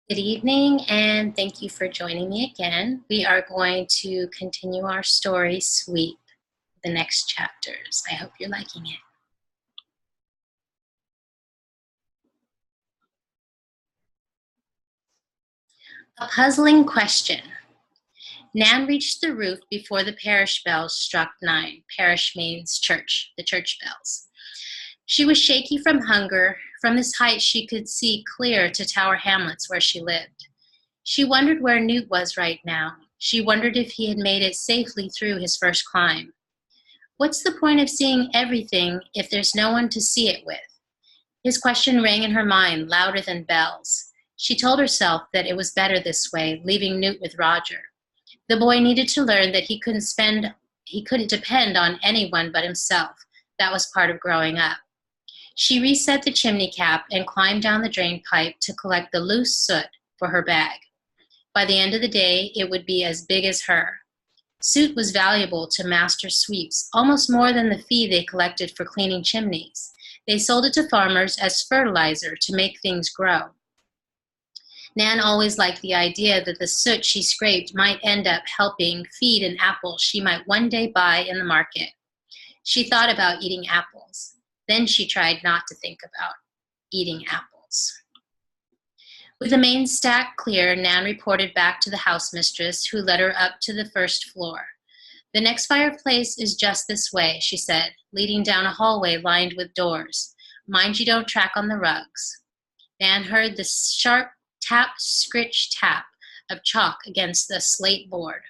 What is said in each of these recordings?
Good evening, and thank you for joining me again. We are going to continue our story sweep, the next chapters. I hope you're liking it. A puzzling question. Nan reached the roof before the parish bells struck 9. Parish means church, the church bells. She was shaky from hunger. From this height, she could see clear to Tower Hamlets where she lived. She wondered where Newt was right now. She wondered if he had made it safely through his first climb. What's the point of seeing everything if there's no one to see it with? His question rang in her mind, louder than bells. She told herself that it was better this way, leaving Newt with Roger. The boy needed to learn that he couldn't depend on anyone but himself. That was part of growing up. She reset the chimney cap and climbed down the drain pipe to collect the loose soot for her bag. By the end of the day, it would be as big as her. Soot was valuable to master sweeps, almost more than the fee they collected for cleaning chimneys. They sold it to farmers as fertilizer to make things grow. Nan always liked the idea that the soot she scraped might end up helping feed an apple she might one day buy in the market. She thought about eating apples. Then she tried not to think about eating apples. With the main stack clear, Nan reported back to the house mistress, who led her up to the first floor. The next fireplace is just this way, she said, leading down a hallway lined with doors. Mind you don't track on the rugs. Nan heard the sharp tap, scritch, tap of chalk against the slate board.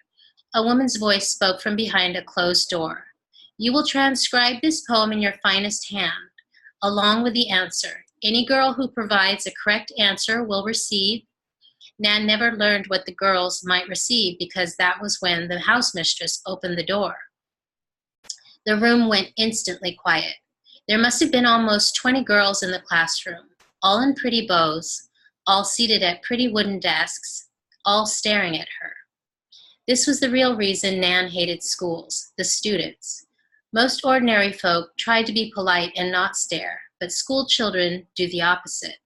A woman's voice spoke from behind a closed door. You will transcribe this poem in your finest hand, along with the answer. Any girl who provides a correct answer will receive. Nan never learned what the girls might receive because that was when the house mistress opened the door. The room went instantly quiet. There must have been almost 20 girls in the classroom, all in pretty bows, all seated at pretty wooden desks, all staring at her. This was the real reason Nan hated schools, the students. Most ordinary folk tried to be polite and not stare, but school children do the opposite.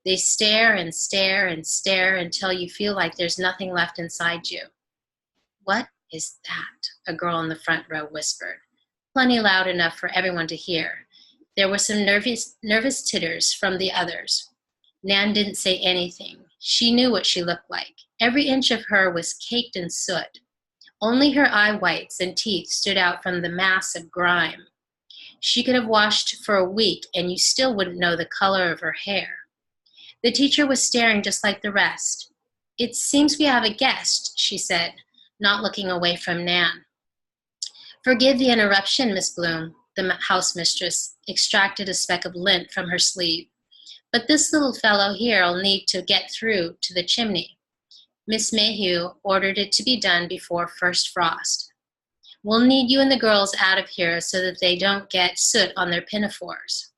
They stare and stare and stare until you feel like there's nothing left inside you. What is that? A girl in the front row whispered, plenty loud enough for everyone to hear. There were some nervous titters from the others. Nan didn't say anything. She knew what she looked like. Every inch of her was caked in soot. Only her eye whites and teeth stood out from the mass of grime. She could have washed for a week and you still wouldn't know the color of her hair. The teacher was staring just like the rest. It seems we have a guest, she said, not looking away from Nan. Forgive the interruption, Miss Bloom, the house mistress extracted a speck of lint from her sleeve. But this little fellow here'll need to get through to the chimney. Miss Mayhew ordered it to be done before first frost. We'll need you and the girls out of here so that they don't get soot on their pinafores.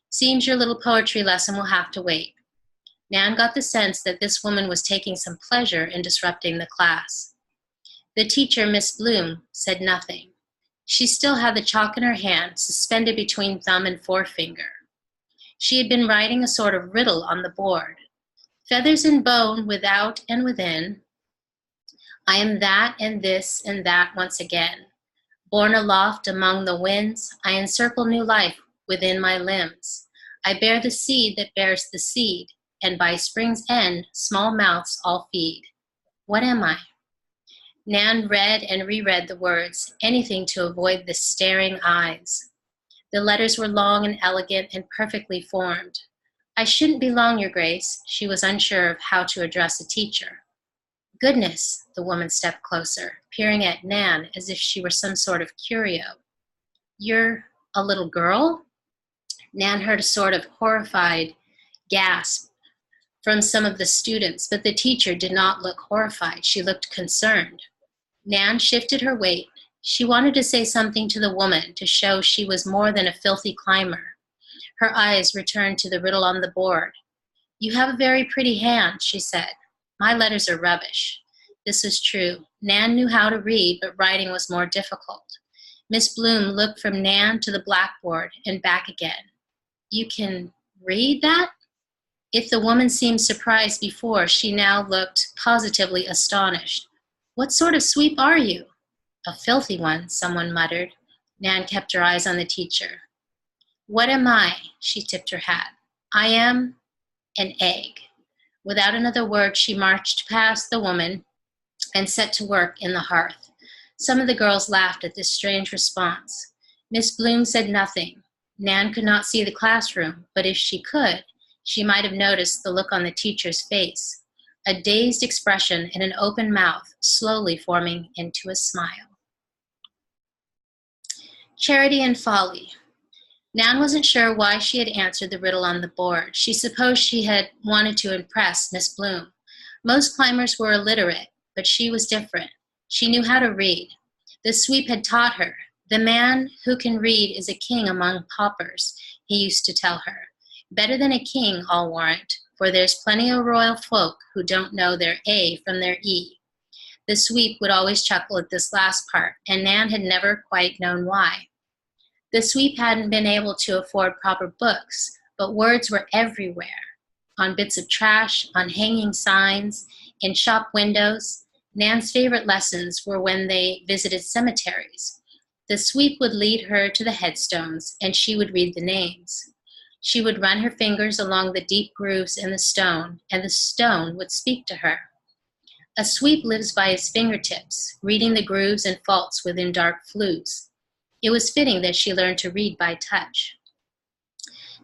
Seems your little poetry lesson will have to wait. Nan got the sense that this woman was taking some pleasure in disrupting the class. The teacher, Miss Bloom, said nothing. She still had the chalk in her hand, suspended between thumb and forefinger. She had been writing a sort of riddle on the board. Feathers and bone without and within. I am that and this and that once again. Borne aloft among the winds, I encircle new life within my limbs. I bear the seed that bears the seed, and by spring's end, small mouths all feed. What am I? Nan read and reread the words, anything to avoid the staring eyes. The letters were long and elegant and perfectly formed. I shouldn't be long, Your Grace. She was unsure of how to address a teacher. Goodness, the woman stepped closer, peering at Nan as if she were some sort of curio. You're a little girl? Nan heard a sort of horrified gasp from some of the students, but the teacher did not look horrified. She looked concerned. Nan shifted her weight. She wanted to say something to the woman to show she was more than a filthy climber. Her eyes returned to the riddle on the board. You have a very pretty hand, she said. My letters are rubbish. This was true. Nan knew how to read, but writing was more difficult. Miss Bloom looked from Nan to the blackboard and back again. You can read that? If the woman seemed surprised before, she now looked positively astonished. "What sort of sweep are you?" "A filthy one," someone muttered. Nan kept her eyes on the teacher. "What am I?" She tipped her hat. "I am an egg." Without another word, she marched past the woman and set to work in the hearth. Some of the girls laughed at this strange response. Miss Bloom said nothing. Nan could not see the classroom, but if she could, she might have noticed the look on the teacher's face, a dazed expression and an open mouth slowly forming into a smile. Charity and Folly. Nan wasn't sure why she had answered the riddle on the board. She supposed she had wanted to impress Miss Bloom. Most climbers were illiterate, but she was different. She knew how to read. The sweep had taught her. "The man who can read is a king among paupers," he used to tell her. "Better than a king, I'll warrant, for there's plenty of royal folk who don't know their A from their E." The sweep would always chuckle at this last part, and Nan had never quite known why. The sweep hadn't been able to afford proper books, but words were everywhere. On bits of trash, on hanging signs, in shop windows. Nan's favorite lessons were when they visited cemeteries. The sweep would lead her to the headstones, and she would read the names. She would run her fingers along the deep grooves in the stone, and the stone would speak to her. A sweep lives by his fingertips, reading the grooves and faults within dark flues. It was fitting that she learned to read by touch.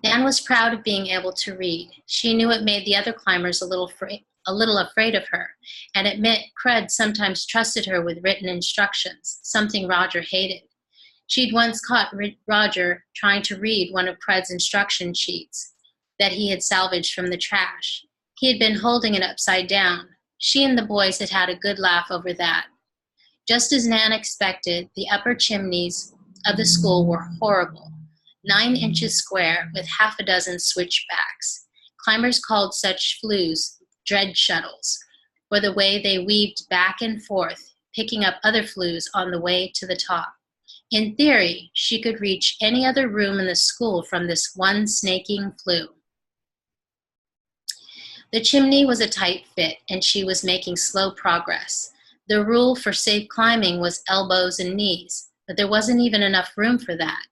Nan was proud of being able to read. She knew it made the other climbers a little afraid of her, and admit Crud sometimes trusted her with written instructions, something Roger hated. She'd once caught Roger trying to read one of Crud's instruction sheets that he had salvaged from the trash. He had been holding it upside down. She and the boys had had a good laugh over that. Just as Nan expected, the upper chimneys of the school were horrible, 9 inches square with half a dozen switchbacks. Climbers called such flues dread shuttles, for the way they weaved back and forth, picking up other flues on the way to the top. In theory, she could reach any other room in the school from this one snaking flue. The chimney was a tight fit, and she was making slow progress. The rule for safe climbing was elbows and knees, but there wasn't even enough room for that.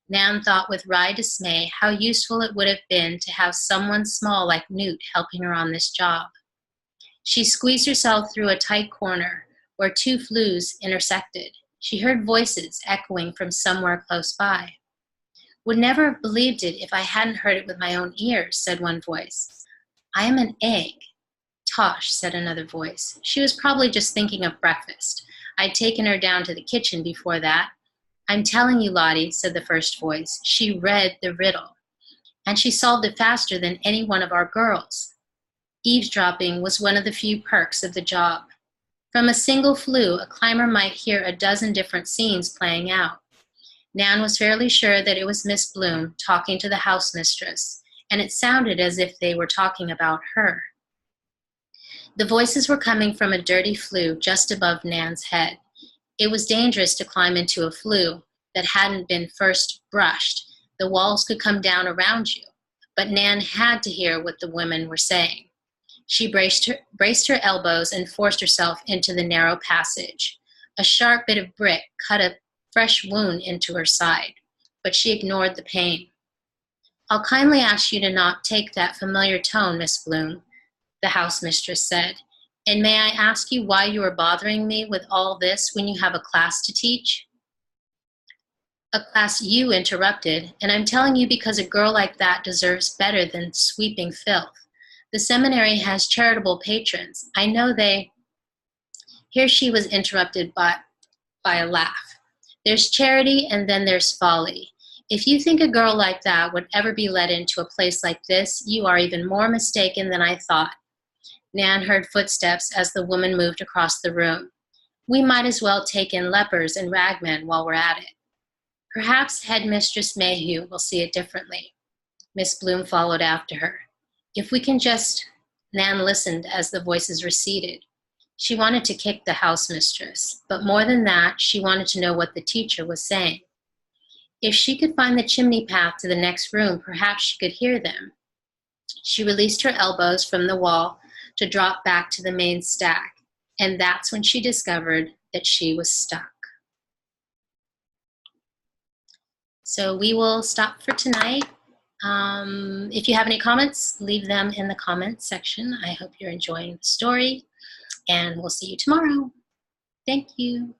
Nan thought with wry dismay how useful it would have been to have someone small like Newt helping her on this job. She squeezed herself through a tight corner where 2 flues intersected. She heard voices echoing from somewhere close by. "Would never have believed it if I hadn't heard it with my own ears," said one voice. "I am an egg." "Tosh," said another voice. She was probably just thinking of breakfast. I'd taken her down to the kitchen before that. "I'm telling you, Lottie," said the first voice. "She read the riddle. And she solved it faster than any one of our girls." Eavesdropping was one of the few perks of the job. From a single flue, a climber might hear a dozen different scenes playing out. Nan was fairly sure that it was Miss Bloom talking to the house mistress, and it sounded as if they were talking about her. The voices were coming from a dirty flue just above Nan's head. It was dangerous to climb into a flue that hadn't been first brushed. The walls could come down around you, but Nan had to hear what the women were saying. She braced her elbows and forced herself into the narrow passage. A sharp bit of brick cut a fresh wound into her side, but she ignored the pain. "I'll kindly ask you to not take that familiar tone, Miss Bloom," the house mistress said. "And may I ask you why you are bothering me with all this when you have a class to teach?" "A class you interrupted, and I'm telling you because a girl like that deserves better than sweeping filth. The seminary has charitable patrons. I know they—" Here she was interrupted by a laugh. "There's charity and then there's folly. If you think a girl like that would ever be let into a place like this, you are even more mistaken than I thought." Nan heard footsteps as the woman moved across the room. "We might as well take in lepers and ragmen while we're at it." "Perhaps Headmistress Mayhew will see it differently." Miss Bloom followed after her. "If we can just—" Nan listened as the voices receded. She wanted to kick the house mistress, but more than that, she wanted to know what the teacher was saying. If she could find the chimney path to the next room, perhaps she could hear them. She released her elbows from the wall to drop back to the main stack, and that's when she discovered that she was stuck. So we will stop for tonight. If you have any comments, leave them in the comments section. I hope you're enjoying the story, and we'll see you tomorrow. Thank you.